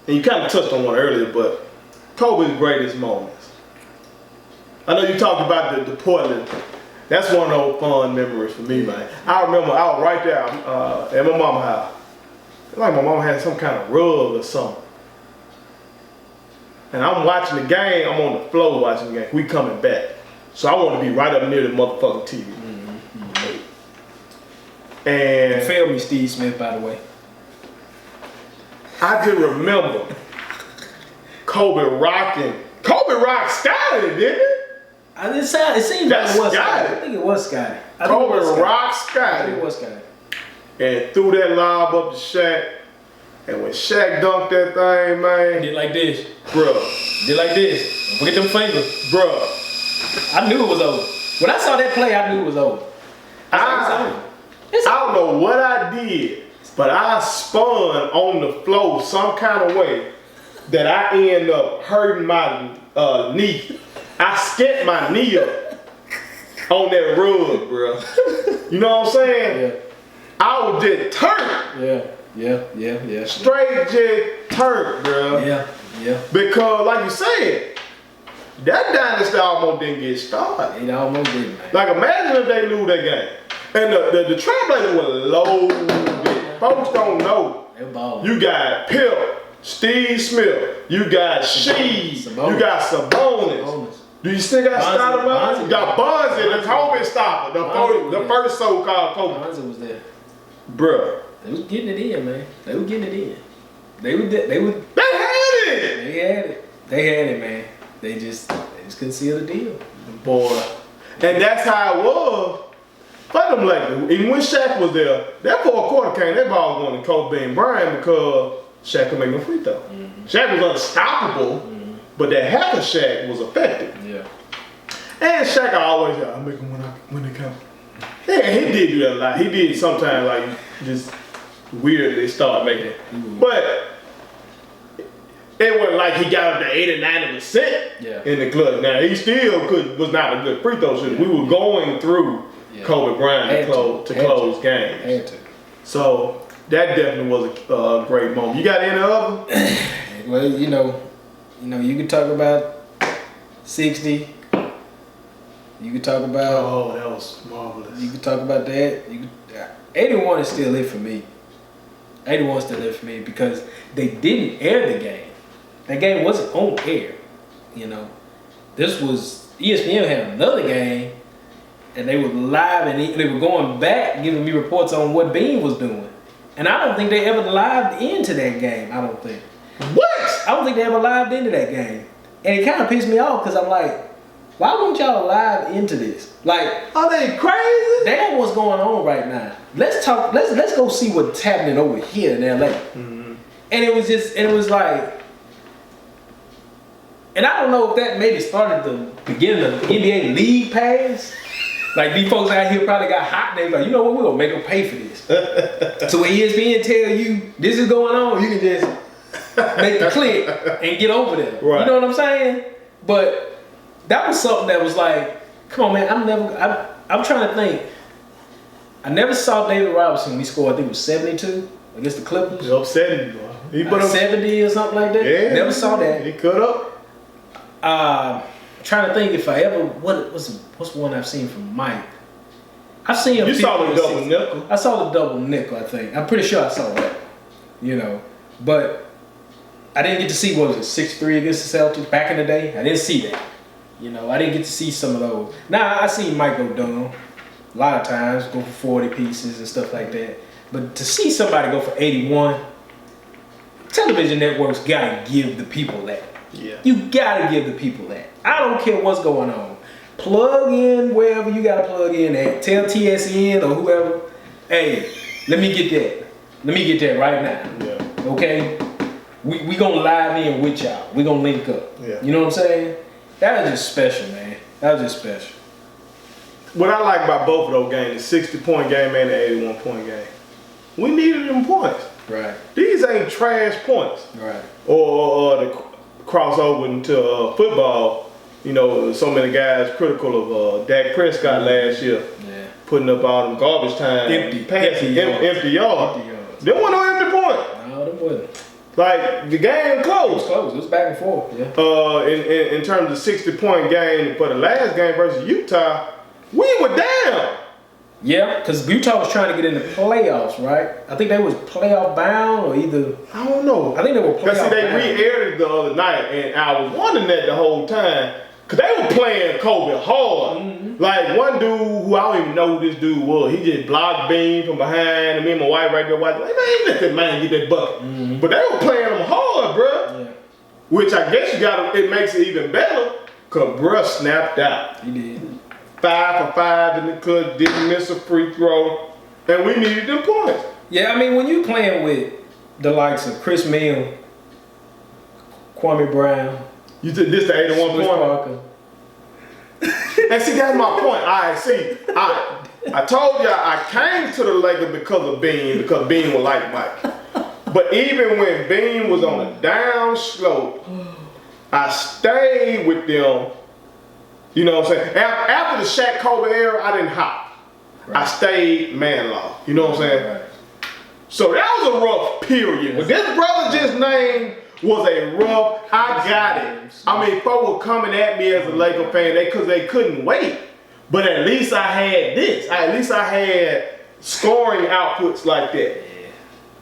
and you kind of touched on one earlier, but Kobe's greatest moments. I know you talked about the Portland. That's one of those fun memories for me, man. I remember I was right there at my mama's house. Like my mama had some kind of rug or something. And I'm watching the game, I'm on the floor watching the game. We coming back. So I want to be right up near the motherfucking TV. And you failed me, Steve Smith, by the way. I just remember Kobe rocking. Kobe rocked Scotty, didn't it? It seemed like it was Scotty. I think it was Scotty. Kobe rocked Scotty. I think it was Scotty. And threw that lob up to Shaq. And when Shaq dunked that thing, man. Did like this. Bruh. Did like this. Don't forget them fingers. Bruh. I knew it was over. When I saw that play, I knew it was over. I don't know what I did, but I spun on the floor some kind of way that I end up hurting my knee. I skipped my knee up on that rug, bro. You know what I'm saying? Yeah. I was just turned. Yeah. Straight just turned, bro. Yeah. Because, like you said, that dynasty almost didn't get started. It almost did, man. Like, imagine if they lose that game. And the Trailblazers were loaded. Folks don't know. They're balling. You got Pip, Steve Smith, you got Sheed, you got Sabonis. Do you still got Stoudemire? You got Bonzi, the Kobe stopper, the first so-called Kobe. Bonzi was there. Bruh. They was getting it in, man. They were getting it in. They had it, man. They just couldn't seal the deal. Boy. And that's how it was. For them Lakers. Even when Shaq was there, that fourth quarter came, that ball was going to Kobe and Bryant because Shaq could make no free throw. Shaq was unstoppable, but that half of Shaq was effective. Yeah. And Shaq always said, I'll make them when they come. Yeah, he did do that a lot. He did sometimes like just weirdly start making it. But it wasn't like he got up to 80 or 90% in the clutch. Now he still was not a good free throw shooter. We were going through Kobe Bryant to close games. So that definitely was a great moment. You got any other? Well, you you could talk about 60. You could talk about. Oh, that was marvelous. You could talk about that. 81 is still it for me. 81 is still it for me because they didn't air the game. That game wasn't on air. This was ESPN had another game, and they were live and they were going back giving me reports on what Bean was doing. And I don't think they ever lived into that game. I don't think. What? I don't think they ever lived into that game. And it kind of pissed me off because I'm like, why won't y'all live into this? Like, are they crazy? They know what's going on right now. Let's talk. Let's go see what's happening over here in LA. And it was like, and I don't know if that maybe started the beginning of the NBA League Pass. Like these folks out here probably got hot. They like, you know what? We're gonna make them pay for this. So when ESPN tell you this is going on, you can just make the click and get over there. Right. You know what I'm saying? But that was something that was like, come on, man. I'm trying to think. I never saw David Robinson when he scored. I think it was 72 against the Clippers. He up 70. He put up 70 or something like that. Yeah. Never saw that. He cut up. Trying to think if I ever what's one I've seen from Mike. I've seen him. You saw the double nickel. I saw the double nickel. I think I'm pretty sure I saw that. But I didn't get to see what was it 6-3 against the Celtics back in the day. I didn't see that. I didn't get to see some of those. Now I seen Mike go dumb a lot of times, go for 40 pieces and stuff like that. But to see somebody go for 81, television networks gotta give the people that. Yeah. You gotta give the people that. I don't care what's going on. Plug in wherever you gotta plug in at. Tell TSN or whoever, hey, let me get that. Let me get that right now. Yeah. Okay? We gonna live in with y'all. We gonna link up. Yeah. You know what I'm saying? That was just special, man. That was just special. What I like about both of those games, the 60-point game and the 81-point game, we needed them points. Right. These ain't trash points. Right. Or the crossover into football. So many guys critical of Dak Prescott last year. Yeah. Putting up all them garbage time. Empty yards. There wasn't no empty point. No, there wasn't. Like the game It was close. close. It was back and forth. Yeah. In terms of 60-point game for the last game versus Utah, we were down. Yeah, because Utah was trying to get in the playoffs, right? I think they was playoff bound or either. I don't know. I think they were Cause playoff see, they bound. re-aired it the other night, and I was wondering that the whole time. Cause they were playing Kobe hard. Mm-hmm. Like one dude who I don't even know who this dude was. He just blocked Bean from behind, and me and my wife right there watching. Like, man, let that man get that bucket. Mm-hmm. But they were playing him hard, bruh. Yeah, Which I guess it makes it even better. Cause bruh snapped out. he did. 5 for 5 in the clutch, didn't miss a free throw, and we needed them points. Yeah, I mean, when you playing with the likes of Chris Mill, Kwame Brown, You took this to 81 Swiss points. Parker. And see, that's my point. I told y'all I came to the Lakers because Bean was like Mike. But even when Bean was on a down slope, I stayed with them. You know what I'm saying? After the Shaq Kobe era, I didn't hop. Right. I stayed man law. You know what I'm saying? Right. So that was a rough period. But this brother just named was a rough. I got it. I mean, folks were coming at me as a Laker fan because they couldn't wait. But at least I had this. At least I had scoring outputs like that.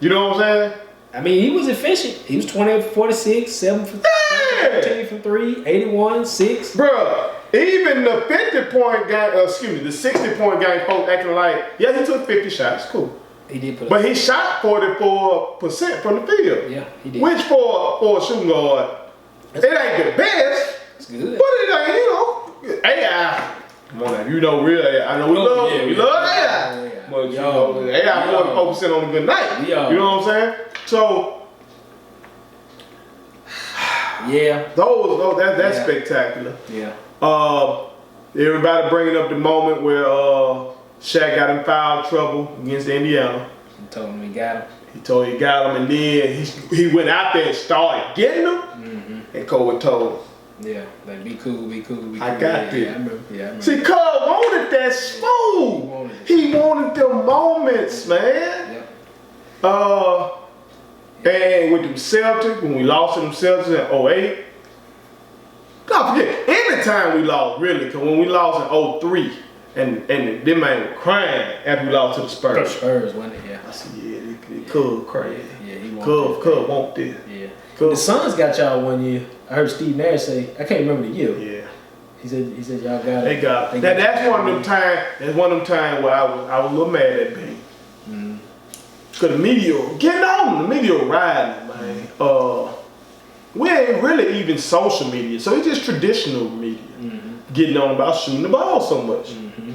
You know what I'm saying? I mean, he was efficient. He was 20 for 46, 7 for 13 from 3, 81, 6. Bruh, even the 50-point game, the 60-point game, folks acting like, yeah, he took 50 shots. Cool. He did put But he shot 44% from the field. Yeah, he did. Which for a shooting guard, it ain't the best. It's good. But it ain't, AI. Come on now, you know real AI. I know we love AI. But you know, AI 44% on a good night. You know what I'm saying? So, yeah. That's spectacular. Yeah. Everybody bringing up the moment where Shaq got in foul trouble against Indiana. He told him he got him. He told he got him, and then he went out there and started getting him. Mm-hmm. And Kobe told him, yeah, like be cool, be cool, be cool. I got this. I remember. See, Cub wanted that smoke. He wanted them moments, man. Yep. And with them Celtics, when we lost to them Celtics in 08, don't forget, anytime we lost, really, because when we lost in 03, and them man were crying after we lost to the Spurs. The Spurs, wasn't it? Yeah. I said, yeah, Cub crazy. Yeah, he wanted Cub want this. Yeah. Cub. The Suns got y'all one year. I heard Steve Nash say, I can't remember the year. Yeah. He said y'all got it. They got it. That's one of them times. That's one of them times where I was a little mad at Bean. Mm-hmm. Cause the media getting on, the media riding, man. We ain't really even social media, so it's just traditional media getting on about shooting the ball so much. Mm-hmm.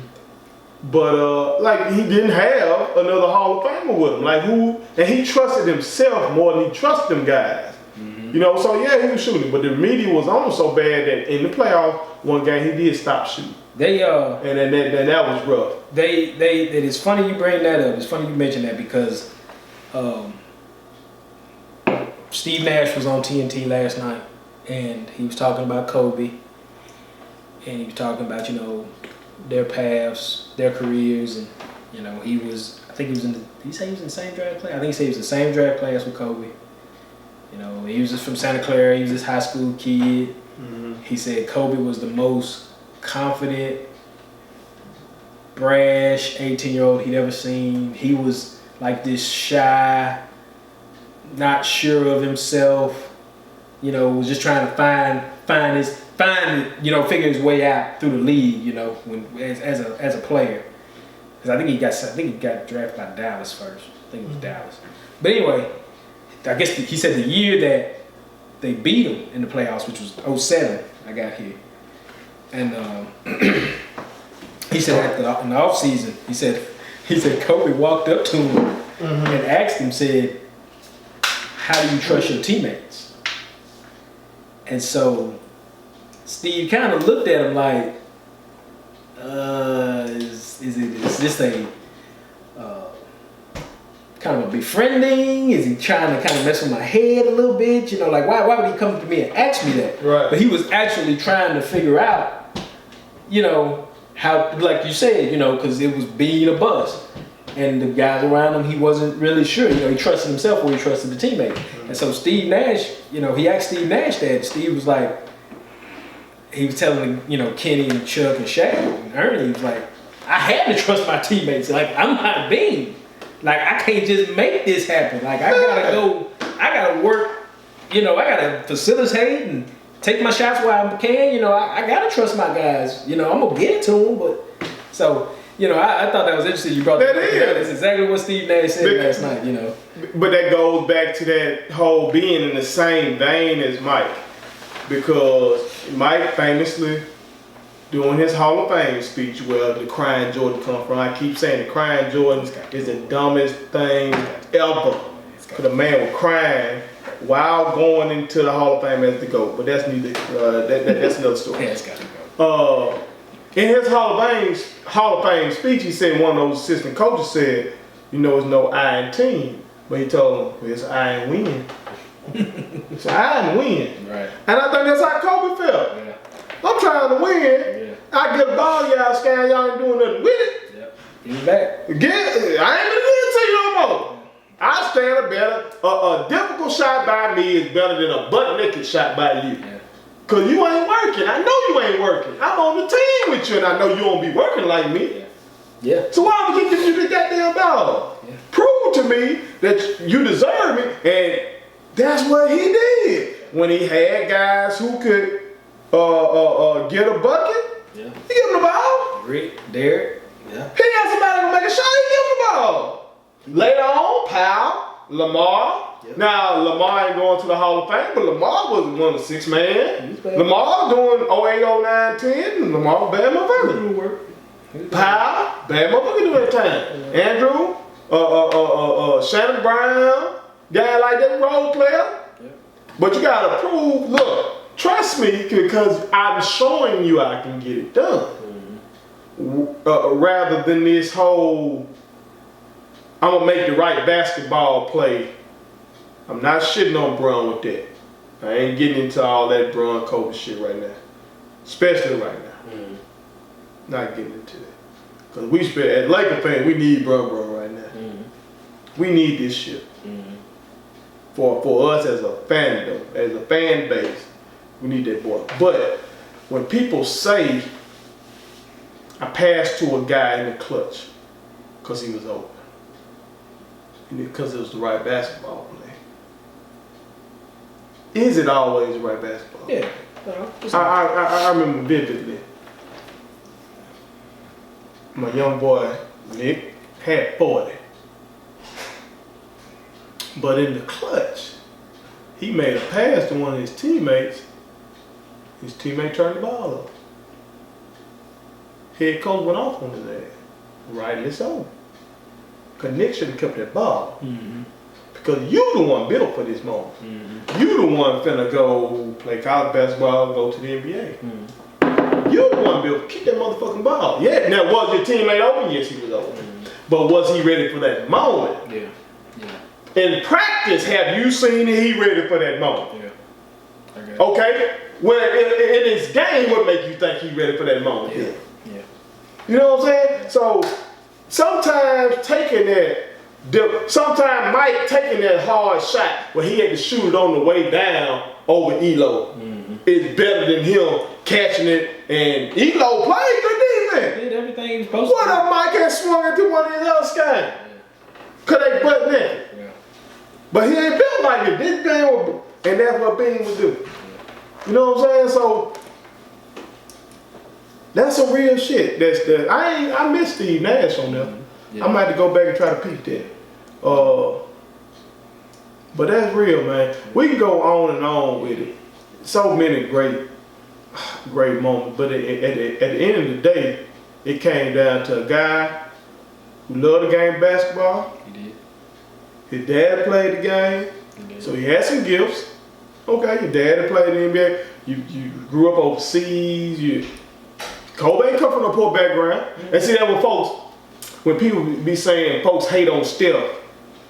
But like he didn't have another Hall of Famer with him, like who, and he trusted himself more than he trusted them guys. Mm-hmm. You know, so yeah, he was shooting, but the media was on so bad that in the playoff one game he did stop shooting. They and then that was rough. It's funny you bring that up. It's funny you mention that because Steve Nash was on TNT last night and he was talking about Kobe and he was talking about, you know, their paths, their careers, and you know, did he say he was in the same draft class? I think he said he was in the same draft class with Kobe. You know, he was just from Santa Clara, he was this high school kid. Mm-hmm. He said Kobe was the most confident, brash 18-year-old he'd ever seen. He was like this shy, not sure of himself, you know, was just trying to figure his way out through the league, you know, as a player. Because I think he got drafted by Dallas first. I think it was Dallas. But anyway, I guess he said the year that they beat him in the playoffs, which was 07, I got here. And he said in the off season, he said Kobe walked up to him and asked him, said, "How do you trust your teammates?" And so Steve kind of looked at him like, is this a kind of a befriending? Is he trying to kind of mess with my head a little bit? You know, like why would he come to me and ask me that? Right. But he was actually trying to figure out, you know, how, like you said, you know, because it was being a bust. and the guys around him, he wasn't really sure. You know, he trusted himself or he trusted the teammate. And so Steve Nash, you know, he asked Steve Nash that. Steve was like, he was telling, you know, Kenny and Chuck and Shaq and Ernie, he was like, I had to trust my teammates. Like, I'm not Bean. Like, I can't just make this happen. Like, I gotta work, you know, I gotta facilitate and take my shots where I can. You know, I gotta trust my guys. You know, I'm gonna get it to them, but so. You know, I thought that was interesting. You brought that up. That's exactly what Steve Nash said last night, you know. But that goes back to that whole being in the same vein as Mike. Because Mike famously, doing his Hall of Fame speech, where the crying Jordan come from, I keep saying the crying Jordan is the dumbest thing ever. Because the man was crying while going into the Hall of Fame as the GOAT. But that's neither, that's another story. Yeah, it's got to go. In his Hall of Fame speech, he said one of those assistant coaches said, you know, it's no I in team. But he told him, well, it's I and win. It's I and win. Right. And I think that's how Kobe felt. Yeah. I'm trying to win. Yeah. I get a ball, y'all scan, y'all ain't doing nothing with it. Yep. Give it back. I ain't gonna give it to you no more. I stand a difficult shot by me is better than a butt naked shot by you. Yeah. Cause you ain't working. I know you ain't working. I'm on the team with you, and I know you won't be working like me. Yeah. Yeah. So why would you give you the goddamn ball? Yeah. Prove to me that you deserve it, and that's what he did. When he had guys who could get a bucket, yeah. He gave him the ball. Rick, Derek, yeah. He had somebody to make a shot. He gave him the ball. Later on, Powell, Lamar. Yep. Now, Lamar ain't going to the Hall of Fame, but Lamar was one of the 6 man. Lamar doing 08, 09, 10. Lamar, bad motherfucker. Powell, bad motherfucker doing that time. Yeah. Andrew, Shannon Brown, guy like that role player. Yep. But you gotta prove, look, trust me, because I'm showing you I can get it done. Mm-hmm. Rather than this whole, I'm gonna make the right basketball play. I'm not shitting on Bron with that. I ain't getting into all that Bron Kobe shit right now. Especially right now. Mm. Not getting into that. Because we spent, as Laker fans, we need Bron right now. Mm. We need this shit. Mm. For us as a fandom, as a fan base, we need that boy. But when people say, I passed to a guy in the clutch because he was open. Because it was the right basketball play. Is it always the right basketball? Yeah. I remember vividly. My young boy, Nick, had 40. But in the clutch, he made a pass to one of his teammates. His teammate turned the ball up. Head coach went off on his ass. Rightly so. Because Nick should have kept that ball. Mm-hmm. Because you the one built for this moment. Mm-hmm. You the one finna go play college basketball, go to the NBA. Mm-hmm. You the one built, keep that motherfucking ball. Yeah, now was your teammate open? Yes, he was open. Mm-hmm. But was he ready for that moment? Yeah. In practice, have you seen he ready for that moment? Yeah. Okay? Well, in his game, what make you think he ready for that moment? Yeah. You know what I'm saying? So sometimes Mike taking that hard shot where he had to shoot it on the way down over Elo is better than him catching it, and Elo played good defense. Did everything he was supposed to. What if Mike had swung into one of his other guys? Cause they butt naked. Yeah. But he ain't built like it. This game was, and that's what Bean would do. You know what I'm saying? So that's some real shit. I miss Steve Nash on there. Yeah. I might have to go back and try to peep that. But that's real, man. We can go on and on with it. So many great moments. But at the end of the day, it came down to a guy who loved the game of basketball. He did. His dad played the game, so he had some gifts. Okay, your dad had played in the NBA. You grew up overseas. Kobe ain't come from a poor background. And see that when people be saying folks hate on Steph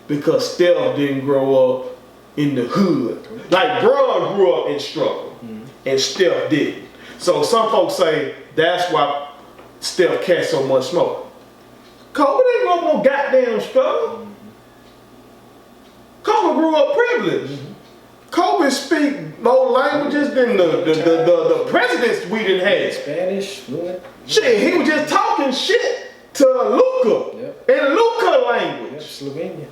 because Steph didn't grow up in the hood. Like Bron grew up in struggle, and Steph didn't. So some folks say that's why Steph catch so much smoke. Kobe didn't grow up no goddamn fella. Kobe grew up privileged. Kobe speak more languages than the presidents we done had. Spanish, fluent. Shit, he was just talking shit to Luka in Luka language. Yep, Slovenia.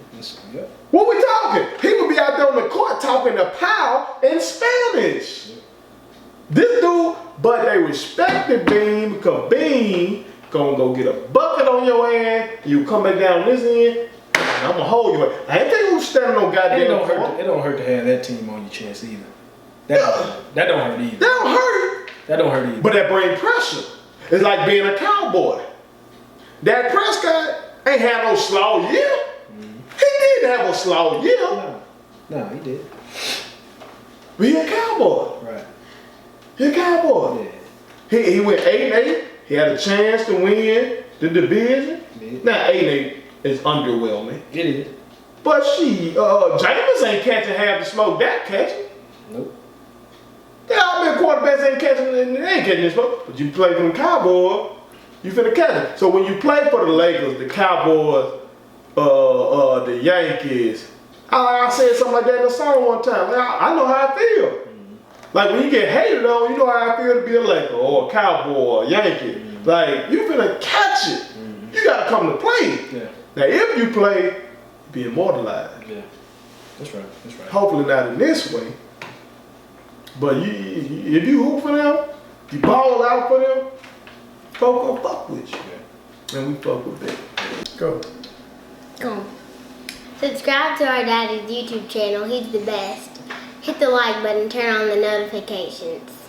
Yep. What we talking? He would be out there on the court talking to Powell in Spanish. Yep. This dude, but they respected Bean because Bean gonna go get a bucket on your ass. You come back down this end, I'm gonna hold you. I ain't think who's standing no goddamn. It don't hurt to have that team on your chest either. That don't hurt either. That don't hurt. That don't hurt either. But that bring pressure. It's like being a cowboy. Dak Prescott ain't had no slow year. He didn't have a slow year. No, he did. But he a cowboy. Right. He a cowboy. Yeah. He went 8-8. He had a chance to win the division. Now 8-8 is underwhelming. It is. But Jameis ain't catching half the smoke that catching. Nope. There all been quarterbacks ain't catching the smoke. But you play for the Cowboys, you finna catch it. So when you play for the Lakers, the Cowboys, the Yankees, I said something like that in the song one time. Like, I know how I feel. Like when you get hated on, you know how I feel to be a Laker or a Cowboy or a Yankee. Like you finna catch it. You gotta come to play. Yeah. Now if you play, you be immortalized. Yeah. That's right. That's right. Hopefully not in this way. But if you hoop for them, you ball out for them, folk gonna fuck with you. Yeah. And we fuck with them. Go. Go. Subscribe to our daddy's YouTube channel. He's the best. Hit the like button, turn on the notifications.